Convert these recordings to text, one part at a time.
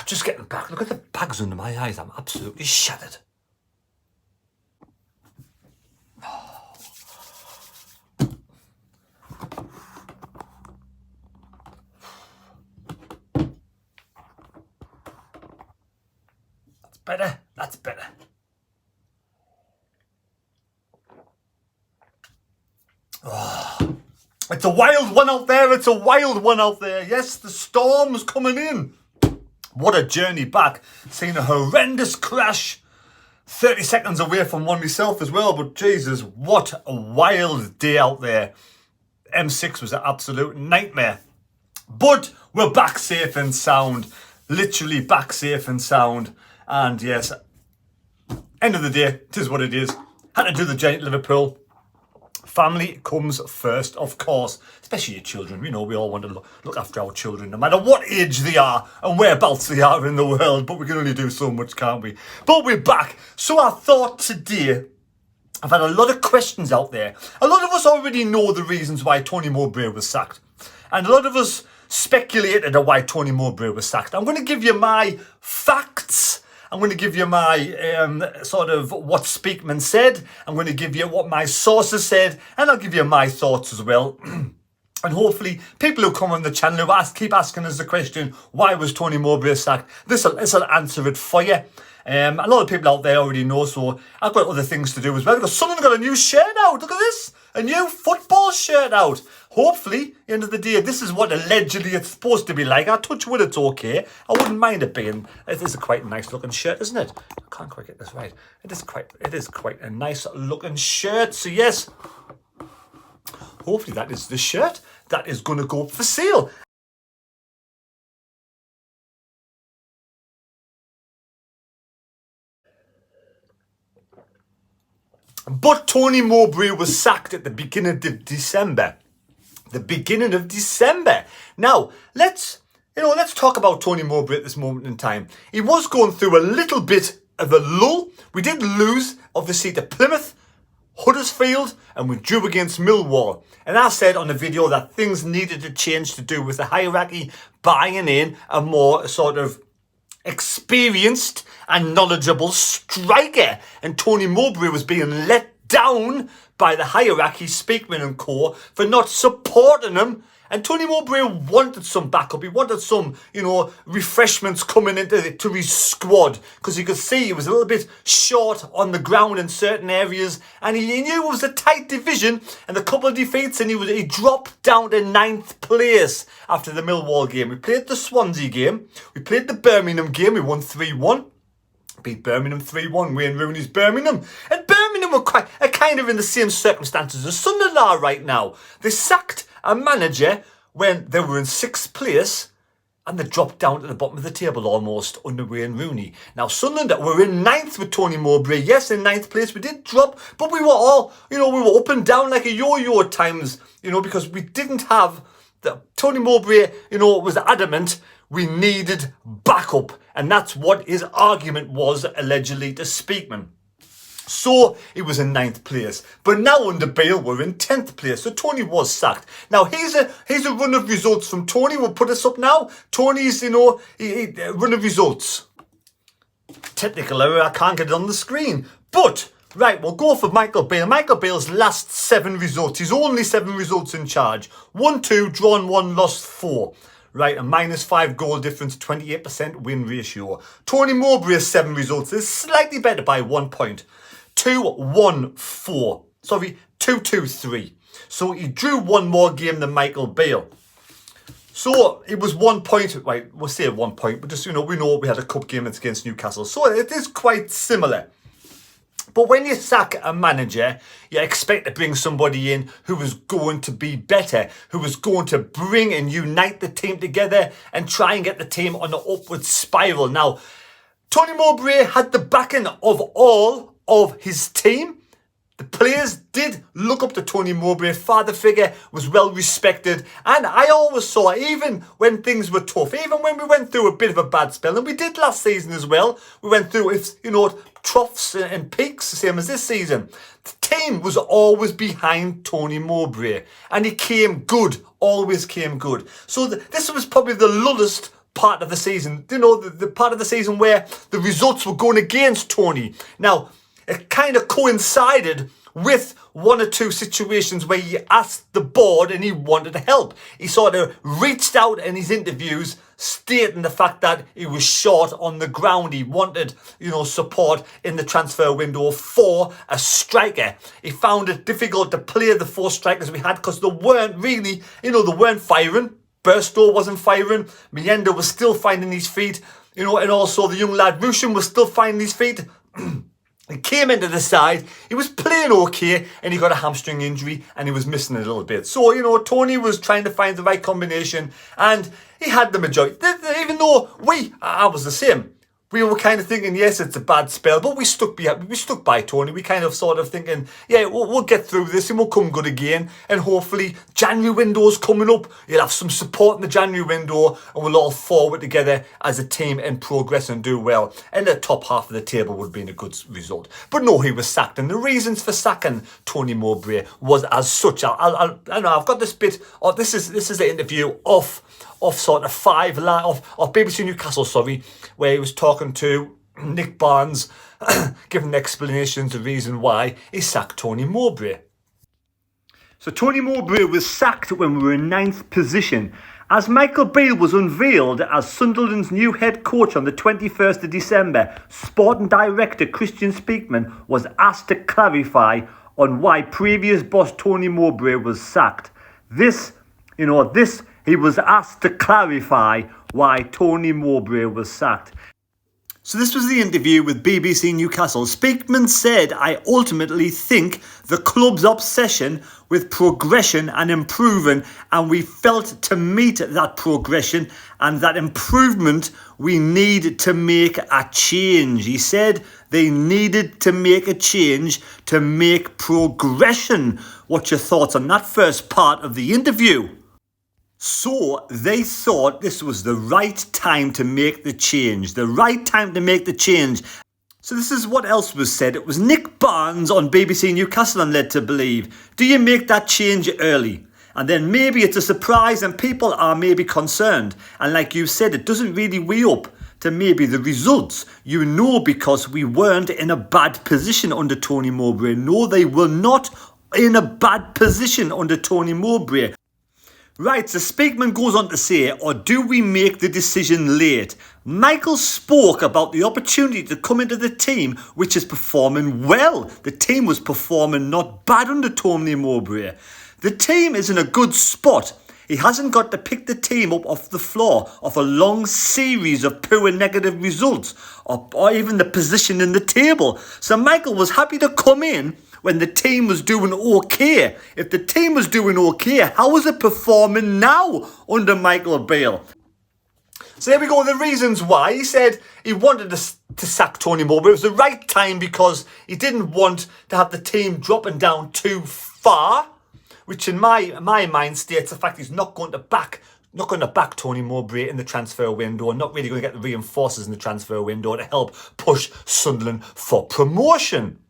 Just getting back. Look at the bags under my eyes. I'm absolutely shattered. That's better. That's better. Oh, it's a wild one out there. It's a wild one out there. Yes, the storm's coming in. What a journey back. Seeing a horrendous crash 30 seconds away from one myself as well. But Jesus, what a wild day out there. M6 was an absolute nightmare. But we're back safe and sound. Literally back safe and sound. And yes, end of the day, it is what it is. Had to do the giant Liverpool. Family comes first, of course, especially your children. You know, we all want to look after our children, no matter what age they are and whereabouts they are in the world. But we can only do so much, can't we? But we're back. So I thought today, I've had a lot of questions out there. A lot of us already know the reasons why Tony Mowbray was sacked. And a lot of us speculated on why Tony Mowbray was sacked. I'm going to give you my facts. I'm going to give you my sort of what Speakman said. I'm going to give you what my sources said. And I'll give you my thoughts as well. And hopefully people who come on the channel who keep asking us the question, why was Tony Mowbray sacked? This'll answer it for you. A lot of people out there already know, so I've got other things to do as well. Because someone got a new shirt out. Look at this. A new football shirt out. Hopefully, end of the day, this is what allegedly it's supposed to be like. I touch wood, it's okay. I wouldn't mind it being. It is a quite nice looking shirt, isn't it? I can't quite get this right. It is quite a nice looking shirt. So yes, hopefully that is the shirt that is going to go up for sale. But Tony Mowbray was sacked at the beginning of December. The beginning of December. Now, let's talk about Tony Mowbray at this moment in time. He was going through a little bit of a lull. We did lose, obviously, to Plymouth, Huddersfield, and we drew against Millwall. And I said on the video that things needed to change to do with the hierarchy buying in a more sort of experienced and knowledgeable striker. And Tony Mowbray was being let down by the hierarchy, Speakman and co, for not supporting him. And Tony Mowbray wanted some backup. He wanted some, refreshments coming to his squad. Because you could see he was a little bit short on the ground in certain areas. And he knew it was a tight division. And a couple of defeats and he dropped down to 9th place after the Millwall game. We played the Swansea game. We played the Birmingham game. We won 3-1. Beat Birmingham 3-1, Wayne Rooney's Birmingham. And Birmingham are kind of in the same circumstances as Sunderland are right now. They sacked a manager when they were in 6th place and they dropped down to the bottom of the table almost under Wayne Rooney. Now Sunderland were in 9th with Tony Mowbray. Yes, in 9th place we did drop, but we were all, we were up and down like a yo-yo at times, because we didn't have Tony Mowbray, was adamant we needed backup. And that's what his argument was, allegedly, to Speakman. So he was in 9th place. But now under Bale, we're in 10th place. So Tony was sacked. Now, here's a run of results from Tony. We'll put this up now. Tony's, run of results. Technical error, I can't get it on the screen. But, right, we'll go for Michael Beale. Michael Bale's last 7 results. He's only 7 results in charge. 1-2, drawn 1, lost 4. Right, a -5 goal difference, 28% win ratio. Tony Mowbray's 7 results is slightly better by 1 point. 2-1-4. Sorry, 2-2-3. So he drew 1 more game than Michael Beale. So it was 1 point, right, we'll say 1 point, but just, we know we had a cup game against Newcastle. So it is quite similar. But when you sack a manager, you expect to bring somebody in who is going to be better, who is going to bring and unite the team together and try and get the team on an upward spiral. Now, Tony Mowbray had the backing of all of his team. The players did look up to Tony Mowbray. Father figure was well respected. And I always saw, even when things were tough, even when we went through a bit of a bad spell, and we did last season as well, we went through, troughs and peaks, the same as this season. The team was always behind Tony Mowbray. And he came good, always came good. So this was probably the lullest part of the season, the part of the season where the results were going against Tony. Now, it kind of coincided with one or two situations where he asked the board and he wanted help. He sort of reached out in his interviews, stating the fact that he was short on the ground. He wanted, support in the transfer window for a striker. He found it difficult to play the 4 strikers we had because they weren't really, they weren't firing. Burstow wasn't firing. Mienda was still finding his feet, and also the young lad Rushin was still finding his feet. He came into the side, he was playing okay, and he got a hamstring injury, and he was missing a little bit. So, Tony was trying to find the right combination, and he had the majority. Even though I was the same. We were kind of thinking, yes, it's a bad spell, but we stuck by Tony. We kind of sort of thinking, yeah, we'll get through this and we'll come good again. And hopefully, January window's coming up. You'll have some support in the January window and we'll all forward together as a team and progress and do well. And the top half of the table would be in a good result. But no, he was sacked. And the reasons for sacking Tony Mowbray was as such. I know I've got this bit. This is the interview off sort of of BBC Newcastle, where he was talking to Nick Barnes, giving explanations, the reason why he sacked Tony Mowbray. So Tony Mowbray was sacked when we were in 9th position, as Michael Beale was unveiled as Sunderland's new head coach on the 21st of December. Sporting director Christian Speakman was asked to clarify on why previous boss Tony Mowbray was sacked. He was asked to clarify why Tony Mowbray was sacked. So this was the interview with BBC Newcastle. Speakman said, "I ultimately think the club's obsession with progression and improving, and we felt to meet that progression and that improvement, we need to make a change." He said they needed to make a change to make progression. What's your thoughts on that first part of the interview? So they thought this was the right time to make the change. So this is what else was said. It was Nick Barnes on BBC Newcastle and led to believe, do you make that change early? And then maybe it's a surprise and people are maybe concerned. And like you said, it doesn't really weigh up to maybe the results. Because we weren't in a bad position under Tony Mowbray. No, they were not in a bad position under Tony Mowbray. Right, so Speakman goes on to say, or do we make the decision late? Michael spoke about the opportunity to come into the team, which is performing well. The team was performing not bad under Tony Mowbray. The team is in a good spot. He hasn't got to pick the team up off the floor of a long series of poor negative results, or even the position in the table. So Michael was happy to come in when the team was doing okay. If the team was doing okay, how is it performing now under Michael Beale? So there we go, the reasons why. He said he wanted to sack Tony Mowbray. It was the right time because he didn't want to have the team dropping down too far, which in my mind states the fact he's not going to back Tony Mowbray in the transfer window and not really going to get the reinforcers in the transfer window to help push Sunderland for promotion.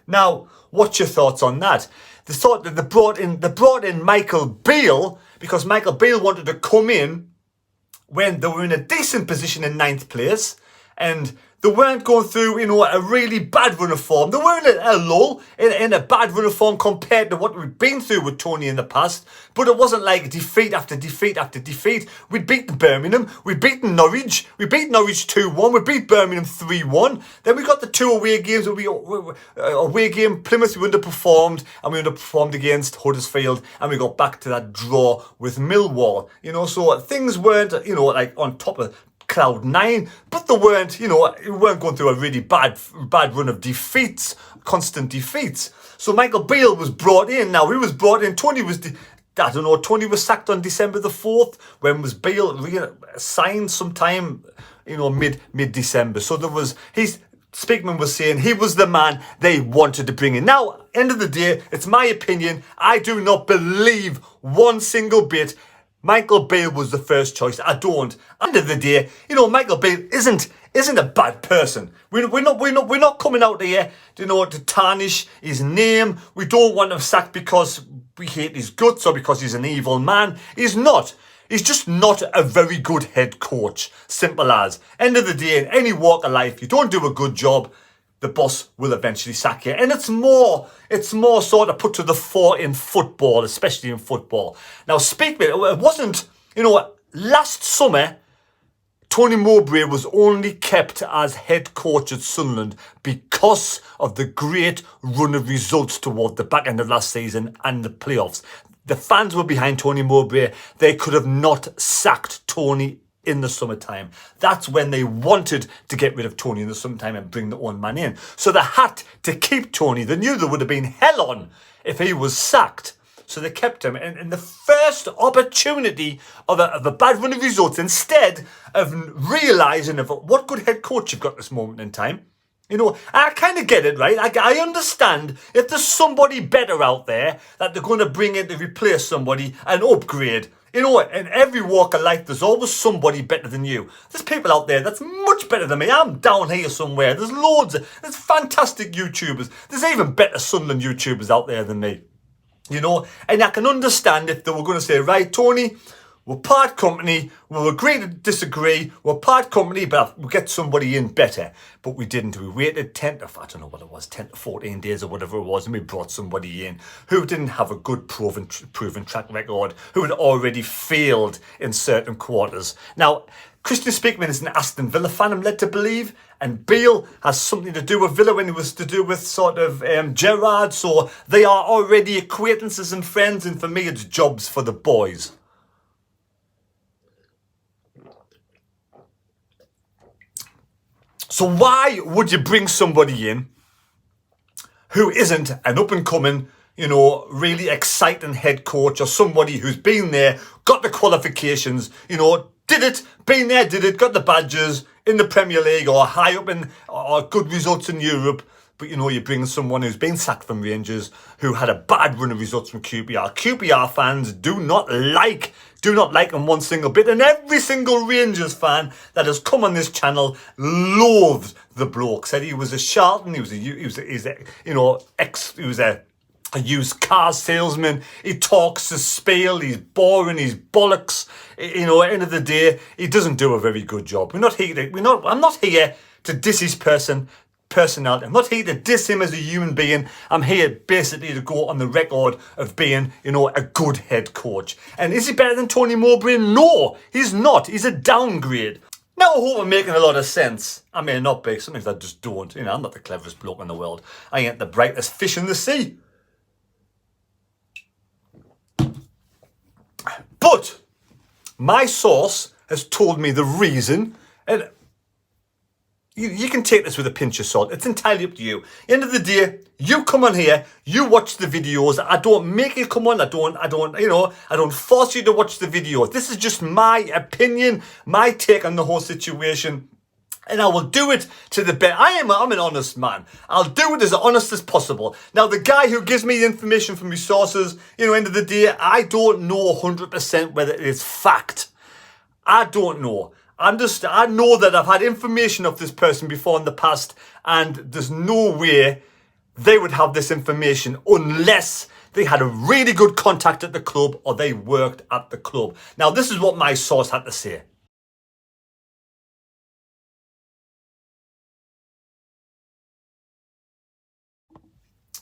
Now, what's your thoughts on that? They thought that they brought in Michael Beale because Michael Beale wanted to come in when they were in a decent position in 9th place and they weren't going through, a really bad run of form. They were in a lull, in a bad run of form compared to what we've been through with Tony in the past. But it wasn't like defeat after defeat after defeat. We'd beaten Birmingham, we'd beaten Norwich, we beat Norwich 2-1, we beat Birmingham 3-1. Then we got the 2 away games where away game Plymouth, we underperformed, and we underperformed against Huddersfield, and we got back to that draw with Millwall. So things weren't, like on top of cloud 9, but they weren't, we weren't going through a really bad run of defeats, constant defeats. So Michael Beale was brought in. Now he was brought in. Tony was sacked on December the 4th. When was Bale signed? Sometime, mid-December. So Speakman was saying he was the man they wanted to bring in. Now, end of the day, it's my opinion. I do not believe one single bit Michael Beale was the first choice. I don't. End of the day, Michael Beale isn't a bad person. We're not coming out here, to tarnish his name. We don't want him sacked because we hate his guts or because he's an evil man. He's not. He's just not a very good head coach. Simple as. End of the day, in any walk of life, you don't do a good job, the boss will eventually sack you. And it's more sort of put to the fore in football, especially in football. Now, Speakman, it wasn't, last summer, Tony Mowbray was only kept as head coach at Sunderland because of the great run of results toward the back end of last season and the playoffs. The fans were behind Tony Mowbray. They could have not sacked Tony in the summertime. That's when they wanted to get rid of Tony in the summertime and bring their own man in. So they had to keep Tony. They knew there would have been hell on if he was sacked. So they kept him in the first opportunity of a bad run of results, instead of realising of what good head coach you've got at this moment in time. I kind of get it, right? I understand if there's somebody better out there that they're going to bring in to replace somebody and upgrade. In every walk of life, there's always somebody better than you. There's people out there that's much better than me. I'm down here somewhere. There's fantastic YouTubers. There's even better Sunderland YouTubers out there than me. And I can understand if they were going to say, right, Tony, we'll part company, we'll agree to disagree, we'll part company, but we'll get somebody in better. But we didn't. We waited 10 to 14 days or whatever it was, and we brought somebody in who didn't have a good proven track record, who had already failed in certain quarters. Now, Christian Speakman is an Aston Villa fan, I'm led to believe, and Bale has something to do with Villa when it was to do with sort of Gerrard, so they are already acquaintances and friends, and for me it's jobs for the boys. So why would you bring somebody in who isn't an up-and-coming, really exciting head coach, or somebody who's been there, got the qualifications, did it, been there, did it, got the badges in the Premier League or high up or good results in Europe, but you bring someone who's been sacked from Rangers, who had a bad run of results from QPR. QPR fans do not like him one single bit, and every single Rangers fan that has come on this channel loathed the bloke. Said he was a charlatan, he was a used car salesman. He talks to spiel. He's boring. He's bollocks. At the end of the day, he doesn't do a very good job. I'm not here to diss his personality. I'm not here to diss him as a human being. I'm here basically to go on the record of being, a good head coach. And is he better than Tony Mowbray? No, he's not. He's a downgrade. Now, I hope I'm making a lot of sense. I may not be. Sometimes I just don't. I'm not the cleverest bloke in the world. I ain't the brightest fish in the sea. But my source has told me the reason, and you can take this with a pinch of salt. It's entirely up to you. At the end of the day, you come on here, you watch the videos. I don't make you come on. I don't force you to watch the videos. This is just my opinion, my take on the whole situation. And I will do it to the best. I'm an honest man. I'll do it as honest as possible. Now, the guy who gives me the information from his sources, end of the day, I don't know 100% whether it is fact. I don't know. I know that I've had information of this person before in the past, and there's no way they would have this information unless they had a really good contact at the club or they worked at the club. Now, this is what my source had to say.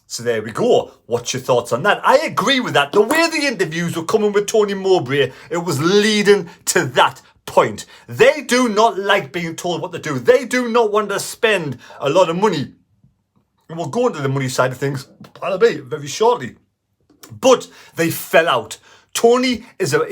So there we go. What's your thoughts on that? I agree with that. The way the interviews were coming with Tony Mowbray, it was leading to that point. They do not like being told what to do. They do not want to spend a lot of money. And we'll go into the money side of things, very shortly. But they fell out. Tony is a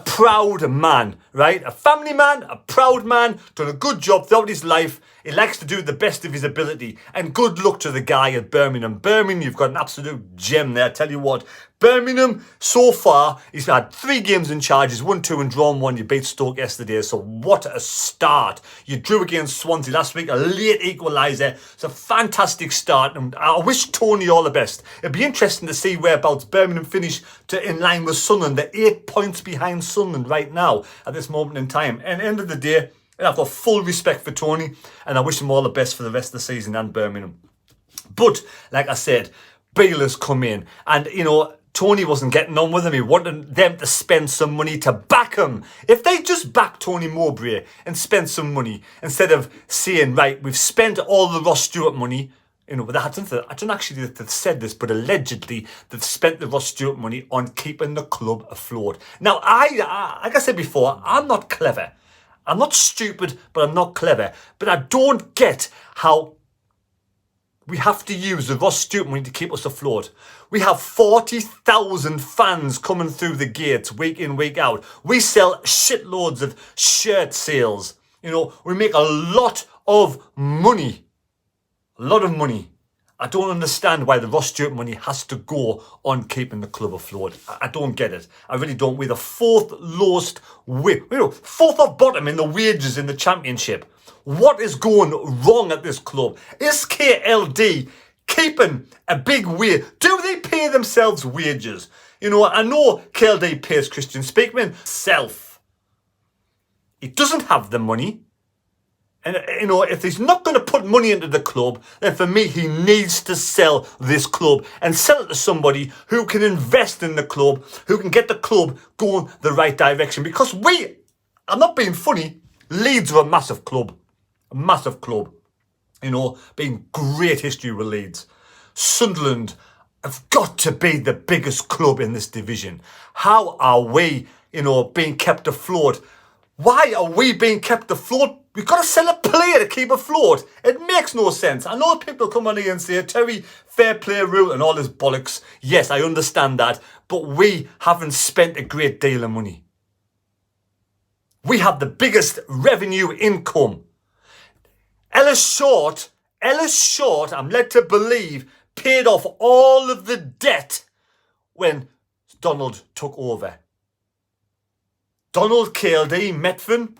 proud man, right? A family man, a proud man, done a good job throughout his life. He likes to do the best of his ability. And good luck to the guy at Birmingham. Birmingham, you've got an absolute gem there. I tell you what, Birmingham, so far, he's had 3 games in charge. He's won 2 and drawn 1. You beat Stoke yesterday. So what a start. You drew against Swansea last week, a late equaliser. It's a fantastic start. And I wish Tony all the best. It'd be interesting to see whereabouts Birmingham finish in line with Sunderland. They're 8 points behind Sunderland right now at this moment in time. And at the end of the day, I've got full respect for Tony, and I wish him all the best for the rest of the season and Birmingham. But, like I said, Bale has come in, and, Tony wasn't getting on with him. He wanted them to spend some money to back him. If they just backed Tony Mowbray and spent some money, instead of saying, right, we've spent all the Ross Stewart money, but I don't actually think they've said this, but allegedly they've spent the Ross Stewart money on keeping the club afloat. Now, like I said before, I'm not clever. I'm not stupid, but I'm not clever. But I don't get how we have to use the Ross Stewart money to keep us afloat. We have 40,000 fans coming through the gates week in, week out. We sell shitloads of shirt sales. We make a lot of money. A lot of money. I don't understand why the Ross Stewart money has to go on keeping the club afloat. I don't get it. I really don't. We're the fourth lowest, fourth or bottom in the wages in the Championship. What is going wrong at this club? Is KLD keeping a big wage? Do they pay themselves wages? I know KLD pays Christian Speakman self. He doesn't have the money. And, if he's not going to put money into the club, then for me, he needs to sell this club and sell it to somebody who can invest in the club, who can get the club going the right direction. Because I'm not being funny, Leeds are a massive club. A massive club. Being great history with Leeds. Sunderland have got to be the biggest club in this division. How are we, being kept afloat? Why are we being kept afloat? We've got to sell a player to keep afloat. It makes no sense. I know people come on here and say, Terry, fair play rule and all this bollocks. Yes, I understand that. But we haven't spent a great deal of money. We have the biggest revenue income. Ellis Short, I'm led to believe, paid off all of the debt when Donald took over. Donald, KLD, Metfin.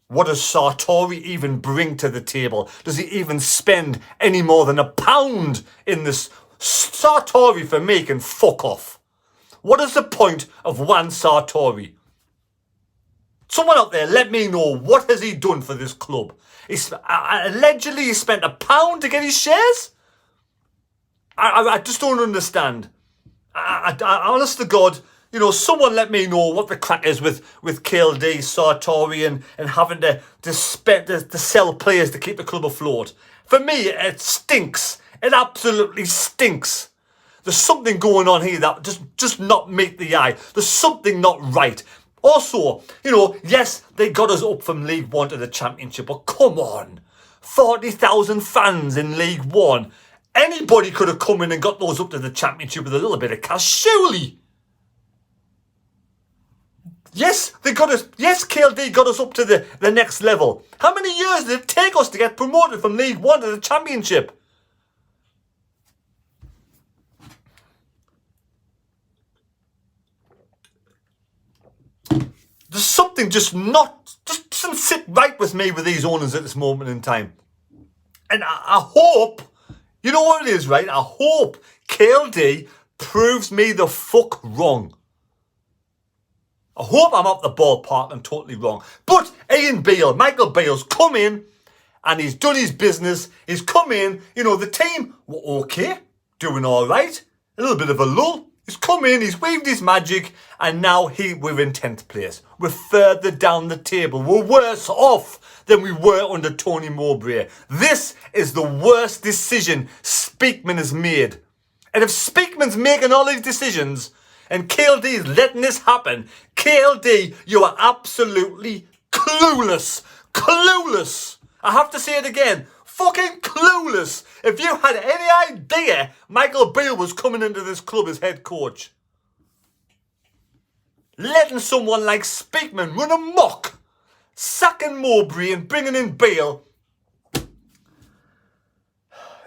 What does Sartori even bring to the table? Does he even spend any more than £1 in this? Sartori for me can fuck off. What is the point of one Sartori? Someone out there, let me know, what has he done for this club? Allegedly he spent £1 to get his shares? I just don't understand. Honest to God, someone let me know what the crack is with KLD, Sartori and having to sell players to keep the club afloat. For me, it stinks. It absolutely stinks. There's something going on here that just not meet the eye. There's something not right. Also, yes, they got us up from League One to the Championship, but come on. 40,000 fans in League One. Anybody could have come in and got those up to the Championship with a little bit of cash, surely. Yes, they got us. Yes, KLD got us up to the next level. How many years did it take us to get promoted from League One to the Championship? There's something just doesn't sit right with me with these owners at this moment in time. And I hope, you know what it is, right? I hope KLD proves me the fuck wrong. I hope I'm up the ballpark and totally wrong. But Bale, Michael Beale's come in and he's done his business. He's come in, the team were okay, doing all right. A little bit of a lull. He's come in, he's weaved his magic, and now we're in 10th place. We're further down the table. We're worse off than we were under Tony Mowbray. This is the worst decision Speakman has made. And if Speakman's making all these decisions, and KLD is letting this happen, KLD, you are absolutely clueless. Clueless. I have to say it again. Fucking clueless. If you had any idea Michael Beale was coming into this club as head coach. Letting someone like Speakman run amok. Sacking Mowbray and bringing in Bale.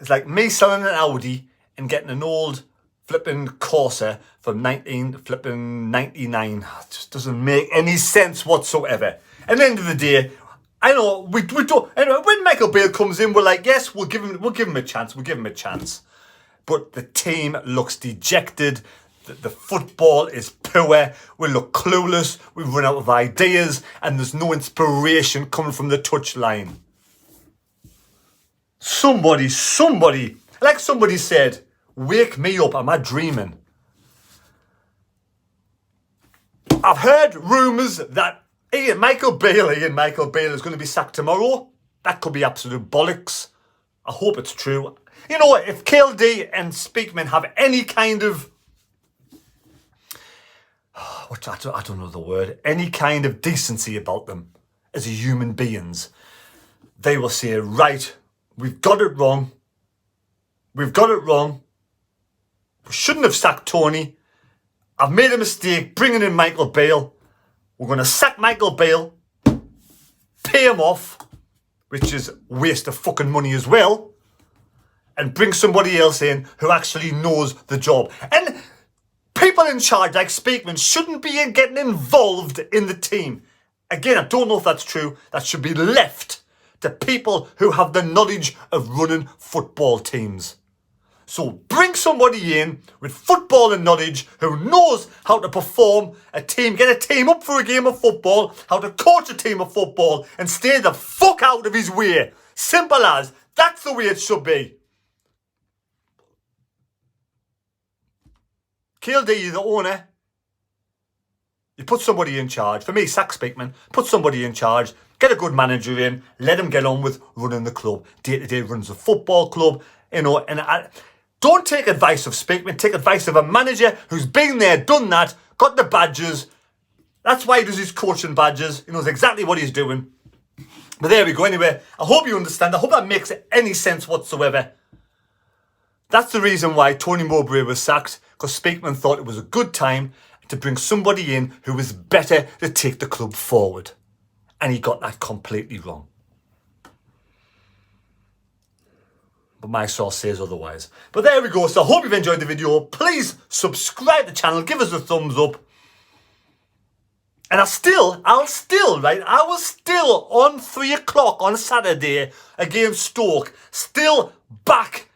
It's like me selling an Audi and getting an old flipping Corsa from 1999. It just doesn't make any sense whatsoever. At the end of the day, I know we don't. Anyway, when Michael Beale comes in, we're like, yes, we'll give him a chance. But the team looks dejected. The football is poor. We look clueless. We run out of ideas, and there's no inspiration coming from the touchline. Somebody, like somebody said, wake me up. Am I dreaming? I've heard rumours that Michael Beale is going to be sacked tomorrow. That could be absolute bollocks. I hope it's true. You know, if KLD and Speakman have any kind of, I don't know the word, any kind of decency about them as human beings, they will say, right, we've got it wrong. We've got it wrong. We shouldn't have sacked Tony. I've made a mistake bringing in Michael Beale. We're going to sack Michael Beale, pay him off, which is a waste of fucking money as well, and bring somebody else in who actually knows the job. And people in charge like Speakman shouldn't be getting involved in the team. Again, I don't know if that's true. That should be left to people who have the knowledge of running football teams. So bring somebody in with footballing knowledge who knows how to perform a team, get a team up for a game of football, how to coach a team of football, and stay the fuck out of his way. Simple as. That's the way it should be. KLD, you're the owner. You put somebody in charge. For me, sack Speakman. Put somebody in charge. Get a good manager in. Let him get on with running the club. Day-to-day runs the football club. You know, and don't take advice of Speakman. Take advice of a manager who's been there, done that, got the badges. That's why he does his coaching badges. He knows exactly what he's doing. But there we go. Anyway, I hope you understand. I hope that makes any sense whatsoever. That's the reason why Tony Mowbray was sacked, because Speakman thought it was a good time to bring somebody in who was better to take the club forward. And he got that completely wrong. But my source says otherwise. But there we go. So I hope you've enjoyed the video. Please subscribe to the channel. Give us a thumbs up. And I will still on 3 o'clock on Saturday against Stoke, still back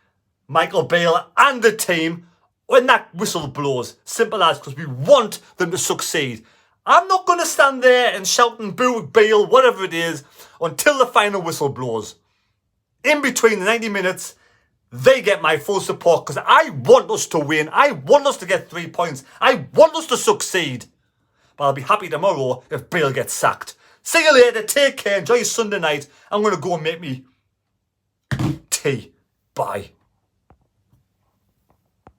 Michael Beale and the team when that whistle blows. Simple as, because we want them to succeed. I'm not going to stand there and shout and boo Bale, whatever it is, until the final whistle blows. In between the 90 minutes, they get my full support because I want us to win. I want us to get 3 points. I want us to succeed. But I'll be happy tomorrow if Bale gets sacked. See you later. Take care. Enjoy your Sunday night. I'm going to go and make me tea. Bye.